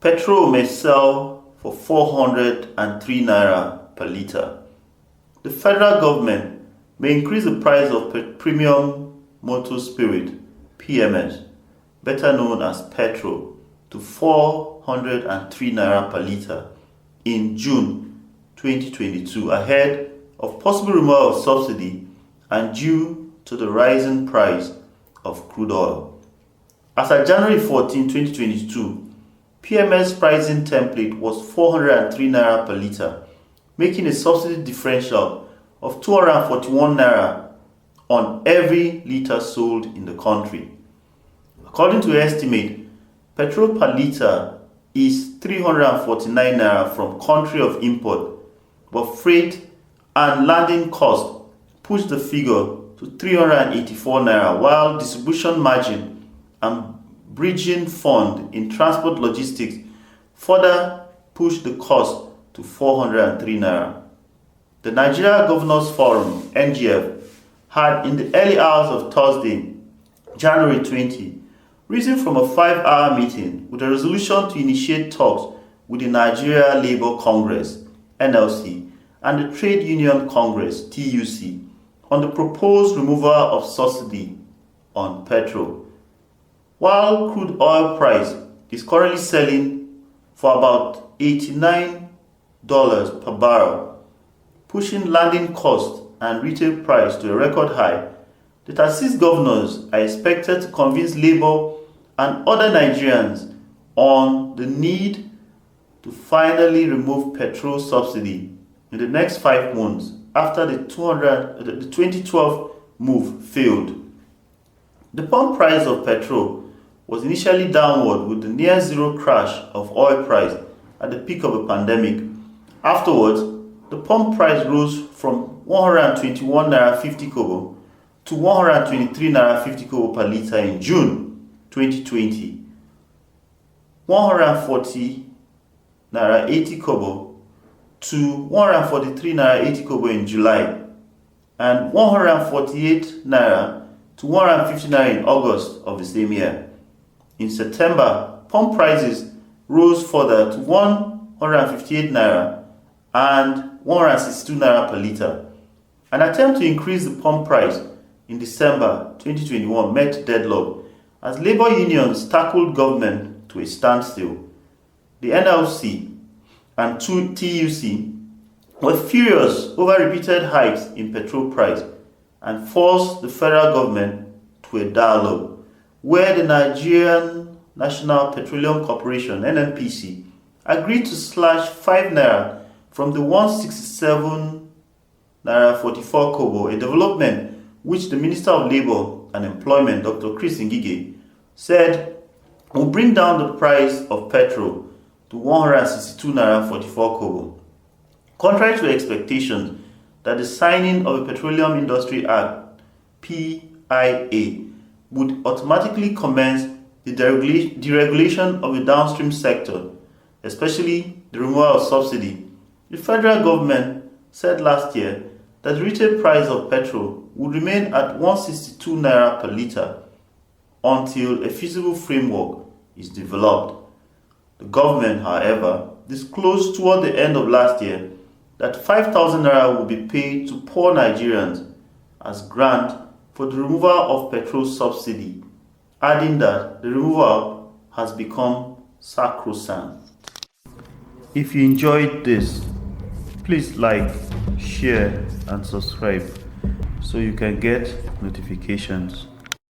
Petrol may sell for 403 naira per litre. The federal government may increase the price of premium motor spirit (PMS), better known as petrol, to 403 naira per litre in June 2022, ahead of possible removal of subsidy and due to the rising price of crude oil. As at January 14, 2022, PMS pricing template was 403 naira per litre, making a subsidy differential of 241 naira on every litre sold in the country. According to estimate, petrol per litre is 349 naira from country of import, but freight and landing cost push the figure to 384 naira, while distribution margin and bridging fund in transport logistics further push the cost to 403 naira. The Nigeria Governors Forum (NGF) had in the early hours of Thursday, January 20, risen from a 5-hour meeting with a resolution to initiate talks with the Nigeria Labour Congress (NLC) and the Trade Union Congress (TUC) on the proposed removal of subsidy on petrol. While crude oil price is currently selling for about $89 per barrel, pushing landing cost and retail price to a record high, the 36 governors are expected to convince Labour and other Nigerians on the need to finally remove petrol subsidy in the next 5 months after the 2012 move failed. The pump price of petrol was initially downward with the near-zero crash of oil price at the peak of the pandemic. Afterwards, the pump price rose from 121 naira 50 kobo to 123 naira 50 kobo per litre in June 2020, 140 naira 80 kobo to 143 naira 80 kobo in July, and 148 naira to 150 naira in August of the same year. In September, pump prices rose further to 158 naira and 162 naira per litre. An attempt to increase the pump price in December 2021 met deadlock as labour unions tackled government to a standstill. The NLC and TUC were furious over repeated hikes in petrol price and forced the federal government to a dialogue where the Nigerian National Petroleum Corporation (NNPC) agreed to slash 5 naira from the 167 naira 44 kobo, a development which the Minister of Labour and Employment, Dr. Chris Ngige, said will bring down the price of petrol to 162 naira 44 kobo. Contrary to expectations that the signing of the Petroleum Industry Act (PIA) would automatically commence the deregulation of the downstream sector, especially the removal of subsidy, the federal government said last year that the retail price of petrol would remain at 162 naira per litre until a feasible framework is developed. The government, however, disclosed toward the end of last year that 5,000 naira will be paid to poor Nigerians as grant for the removal of petrol subsidy, adding that the removal has become sacrosanct. If you enjoyed this, please like, share and subscribe so you can get notifications.